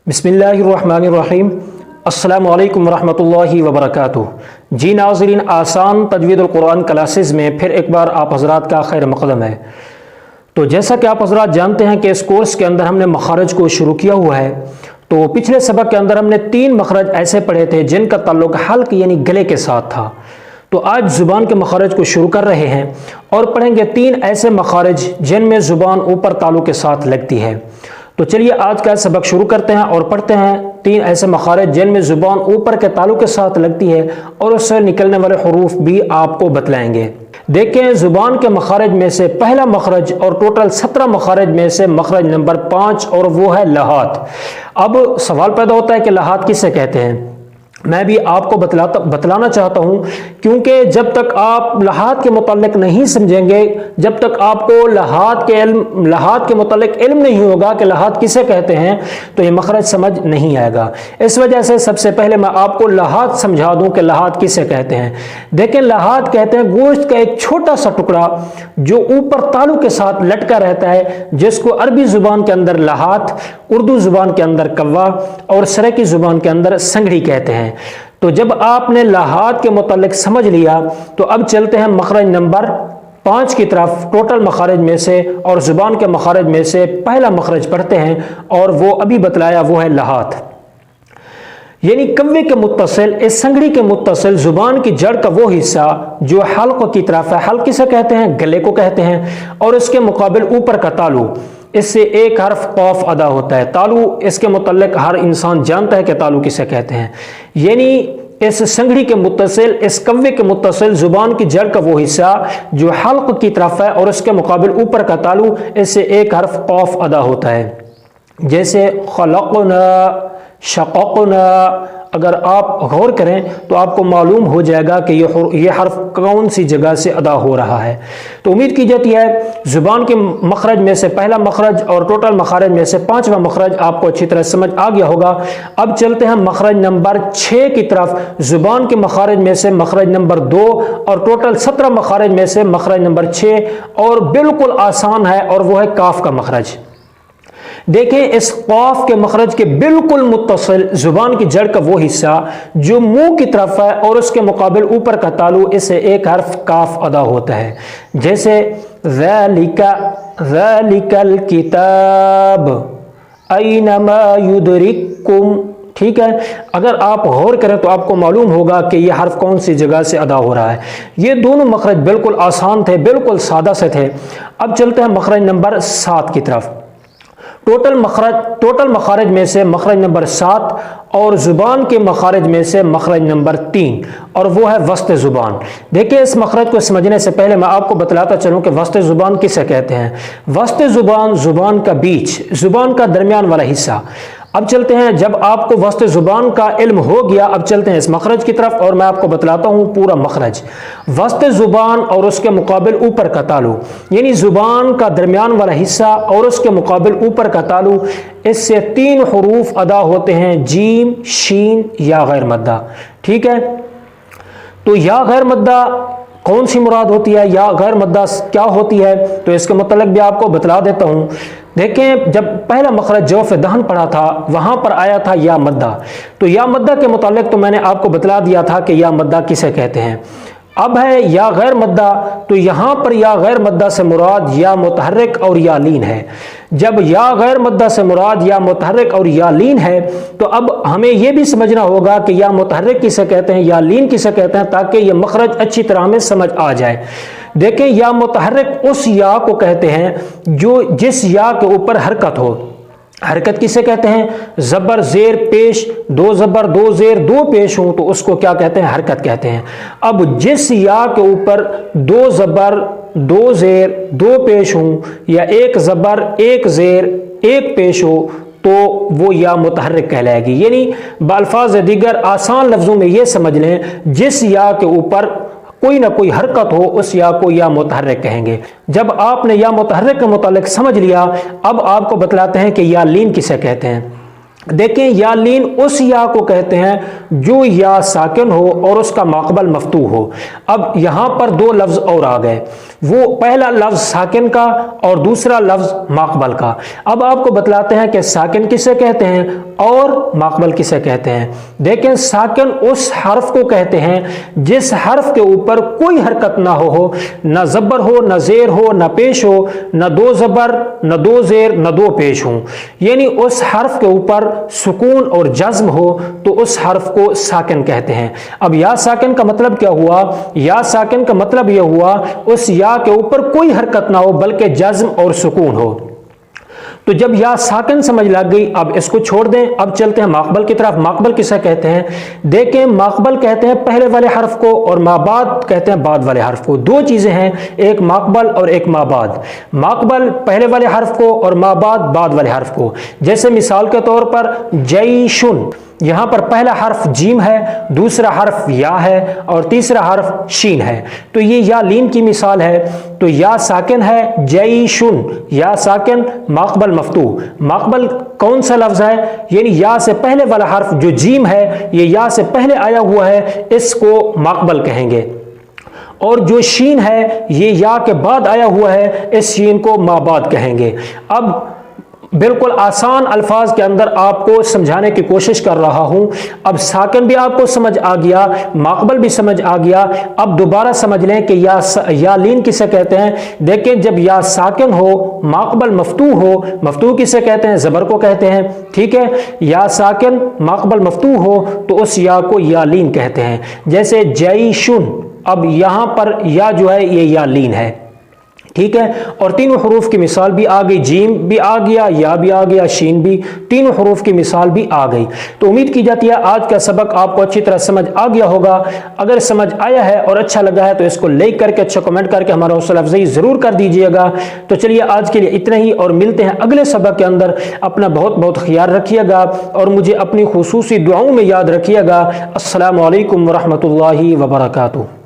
بسم اللہ الرحمن الرحیم۔ السلام علیکم ورحمۃ اللہ وبرکاتہ۔ جی ناظرین، آسان تجوید القرآن کلاسز میں پھر ایک بار آپ حضرات کا خیر مقدم ہے۔ تو جیسا کہ آپ حضرات جانتے ہیں کہ اس کورس کے اندر ہم نے مخارج کو شروع کیا ہوا ہے۔ تو پچھلے سبق کے اندر ہم نے 3 مخرج ایسے پڑھے تھے جن کا تعلق حلق یعنی گلے کے ساتھ تھا۔ تو آج زبان کے مخارج کو شروع کر رہے ہیں اور پڑھیں گے 3 ایسے مخارج جن میں زبان اوپر تالو کے ساتھ لگتی ہے۔ تو چلیے آج کا سبق شروع کرتے ہیں اور پڑھتے ہیں 3 ایسے مخارج جن میں زبان اوپر کے تالو کے ساتھ لگتی ہے اور اس سے نکلنے والے حروف بھی آپ کو بتلائیں گے۔ دیکھیں زبان کے مخارج میں سے پہلا مخرج اور ٹوٹل 17 مخارج میں سے مخرج نمبر 5 اور وہ ہے لہات۔ اب سوال پیدا ہوتا ہے کہ لہات کسے کہتے ہیں؟ میں بھی آپ کو بتلانا چاہتا ہوں، کیونکہ جب تک آپ لہات کے متعلق نہیں سمجھیں گے، جب تک آپ کو لہات کے متعلق علم نہیں ہوگا کہ لہات کسے کہتے ہیں، تو یہ مخرج سمجھ نہیں آئے گا۔ اس وجہ سے سب سے پہلے میں آپ کو لہات سمجھا دوں کہ لہات کسے کہتے ہیں۔ دیکھیں لہات کہتے ہیں گوشت کا ایک چھوٹا سا ٹکڑا جو اوپر تالو کے ساتھ لٹکا رہتا ہے، جس کو عربی زبان کے اندر لہات، اردو زبان کے اندر کوا اور سرائکی زبان کے اندر سنگڑی کہتے ہیں۔ تو جب آپ نے لہات کے متعلق سمجھ لیا تو اب چلتے ہیں مخرج نمبر 5 کی طرف۔ ٹوٹل مخارج میں سے اور زبان کے مخارج میں سے پہلا مخرج پڑھتے ہیں اور وہ ابھی بتلایا، وہ ہے لہات، یعنی کوے کے متصل، اس سنگڑی کے متصل زبان کی جڑ کا وہ حصہ جو حلق کی طرف ہے۔ حلق کسے کہتے ہیں؟ گلے کو کہتے ہیں۔ اور اس کے مقابل اوپر کا تالو، اس سے ایک حرف قاف ادا ہوتا ہے۔ تالو اس کے متعلق ہر انسان جانتا ہے کہ تالو کسے کہتے ہیں، یعنی اس سنگڑی کے متصل، اس کوے کے متصل زبان کی جڑ کا وہ حصہ جو حلق کی طرف ہے اور اس کے مقابل اوپر کا تالو، اس سے ایک حرف قاف ادا ہوتا ہے، جیسے خلقنا، شققنا۔ اگر آپ غور کریں تو آپ کو معلوم ہو جائے گا کہ یہ حرف کون سی جگہ سے ادا ہو رہا ہے۔ تو امید کی جاتی ہے زبان کے مخرج میں سے پہلا مخرج اور ٹوٹل مخارج میں سے 5واں مخرج آپ کو اچھی طرح سمجھ آ گیا ہوگا۔ اب چلتے ہیں مخرج نمبر 6 کی طرف۔ زبان کے مخارج میں سے مخرج نمبر 2 اور ٹوٹل 17 مخارج میں سے مخرج نمبر 6 اور بالکل آسان ہے اور وہ ہے کاف کا مخرج۔ دیکھیں اس قاف کے مخرج کے بالکل متصل زبان کی جڑ کا وہ حصہ جو منہ کی طرف ہے اور اس کے مقابل اوپر کا تالو، اس سے ایک حرف کاف ادا ہوتا ہے، جیسے ذالک الکتاب اینما یدرککم۔ ٹھیک ہے، اگر آپ غور کریں تو آپ کو معلوم ہوگا کہ یہ حرف کون سی جگہ سے ادا ہو رہا ہے۔ یہ دونوں مخرج بالکل آسان تھے، بالکل سادہ سے تھے۔ اب چلتے ہیں مخرج نمبر 7 کی طرف۔ ٹوٹل مخارج میں سے مخرج نمبر 7 اور زبان کے مخارج میں سے مخرج نمبر 3 اور وہ ہے وسط زبان۔ دیکھیں اس مخرج کو سمجھنے سے پہلے میں آپ کو بتلاتا چلوں کہ وسط زبان کسے کہتے ہیں۔ وسط زبان، زبان کا بیچ، زبان کا درمیان والا حصہ۔ اب چلتے ہیں، جب آپ کو وسط زبان کا علم ہو گیا، اب چلتے ہیں اس مخرج کی طرف اور میں آپ کو بتلاتا ہوں پورا مخرج۔ وسط زبان اور اس کے مقابل اوپر کا تالو، یعنی زبان کا درمیان والا حصہ اور اس کے مقابل اوپر کا تالو، اس سے 3 حروف ادا ہوتے ہیں، جیم، شین، یا غیر مدہ۔ ٹھیک ہے، تو یا غیر مدہ کون سی مراد ہوتی ہے، یا غیر مدہ کیا ہوتی ہے، تو اس کے متعلق بھی آپ کو بتلا دیتا ہوں۔ دیکھیں جب پہلا مخرج جوف دہن پڑھا تھا وہاں پر آیا تھا یا مدہ، تو یا مدہ کے متعلق تو میں نے آپ کو بتلا دیا تھا کہ یا مدہ کسے کہتے ہیں۔ اب ہے یا غیر مدہ، تو یہاں پر یا غیر مدہ سے مراد یا متحرک اور یا لین ہے۔ جب یا غیر مدہ سے مراد یا متحرک اور یا لین ہے تو اب ہمیں یہ بھی سمجھنا ہوگا کہ یا متحرک کسے کہتے ہیں، یا لین کسے کہتے ہیں، تاکہ یہ مخرج اچھی طرح ہمیں سمجھ آ جائے۔ دیکھیں یا متحرک اس یا کو کہتے ہیں جو جس یا کے اوپر حرکت ہو۔ حرکت کسے کہتے ہیں؟ زبر زیر پیش، 2 زبر 2 زیر 2 پیش ہوں تو اس کو کیا کہتے ہیں؟ حرکت کہتے ہیں۔ اب جس یا کے اوپر 2 زبر 2 زیر 2 پیش ہوں یا 1 زبر 1 زیر 1 پیش ہو تو وہ یا متحرک کہلائے گی۔ یعنی بالفاظ دیگر آسان لفظوں میں یہ سمجھ لیں، جس یا کے اوپر کوئی نہ کوئی حرکت ہو اس یا کو یا متحرک کہیں گے۔ جب آپ نے یا متحرک کے متعلق سمجھ لیا، اب آپ کو بتلاتے ہیں کہ یا لین کسے کہتے ہیں۔ دیکھیں یا لین اس یا کو کہتے ہیں جو یا ساکن ہو اور اس کا ماقبل مفتوح ہو۔ اب یہاں پر 2 لفظ اور آ گئے، وہ پہلا لفظ ساکن کا اور دوسرا لفظ ماقبل کا۔ اب آپ کو بتلاتے ہیں کہ ساکن کسے کہتے ہیں اور ماقبل کسے کہتے ہیں؟ دیکھیں ساکن اس حرف کو کہتے ہیں جس حرف کے اوپر کوئی حرکت نہ ہو، نہ زبر ہو، نہ زیر ہو، نہ پیش ہو، نہ دو زبر، نہ دو زیر، نہ دو پیش ہوں، یعنی اس حرف کے اوپر سکون اور جزم ہو تو اس حرف کو ساکن کہتے ہیں۔ اب یا ساکن کا مطلب کیا ہوا؟ یا ساکن کا مطلب یہ ہوا اس یا کے اوپر کوئی حرکت نہ ہو بلکہ جزم اور سکون ہو۔ تو جب یا ساکن سمجھ لگ گئی، اب اس کو چھوڑ دیں، اب چلتے ہیں ماقبل کی طرف۔ ماقبل کسے کہتے ہیں؟ دیکھیں ماقبل کہتے ہیں پہلے والے حرف کو، اور مابعد کہتے ہیں بعد والے حرف کو۔ دو چیزیں ہیں، ایک ماقبل اور ایک مابعد۔ ماقبل پہلے والے حرف کو اور مابعد بعد والے حرف کو۔ جیسے مثال کے طور پر جیشن، یہاں پر پہلا حرف جیم ہے، دوسرا حرف یا ہے اور تیسرا حرف شین ہے، تو یہ یا لین کی مثال ہے۔ تو یا ساکن ہے جیشن، یا ساکن ماقبل مفتوح۔ ماقبل کون سا لفظ ہے؟ یعنی یا سے پہلے والا حرف جو جیم ہے، یہ یا سے پہلے آیا ہوا ہے، اس کو ماقبل کہیں گے، اور جو شین ہے یہ یا کے بعد آیا ہوا ہے، اس شین کو مابعد کہیں گے۔ اب بالکل آسان الفاظ کے اندر آپ کو سمجھانے کی کوشش کر رہا ہوں۔ اب ساکن بھی آپ کو سمجھ آ گیا، ماقبل بھی سمجھ آ گیا۔ اب دوبارہ سمجھ لیں کہ یا لین کسے کہتے ہیں۔ دیکھیں جب یا ساکن ہو، ماقبل مفتوح ہو، مفتوح کسے کہتے ہیں؟ زبر کو کہتے ہیں، ٹھیک ہے۔ یا ساکن ماقبل مفتوح ہو تو اس یا کو یا لین کہتے ہیں۔ جیسے جیشن، اب یہاں پر یا جو ہے یہ یا لین ہے، ٹھیک ہے۔ اور تینوں حروف کی مثال بھی آ گئی، جیم بھی آ گیا، یا بھی آ گیا، شین بھی، تینوں حروف کی مثال بھی آ گئی۔ تو امید کی جاتی ہے آج کا سبق آپ کو اچھی طرح سمجھ آ گیا ہوگا۔ اگر سمجھ آیا ہے اور اچھا لگا ہے تو اس کو لائک کر کے، اچھا کمنٹ کر کے ہمارا حوصلہ افزائی ضرور کر دیجئے گا۔ تو چلیے آج کے لیے اتنا ہی، اور ملتے ہیں اگلے سبق کے اندر۔ اپنا بہت بہت خیال رکھیے گا اور مجھے اپنی خصوصی دعاؤں میں یاد رکھیے گا۔ السلام علیکم ورحمۃ اللہ وبرکاتہ۔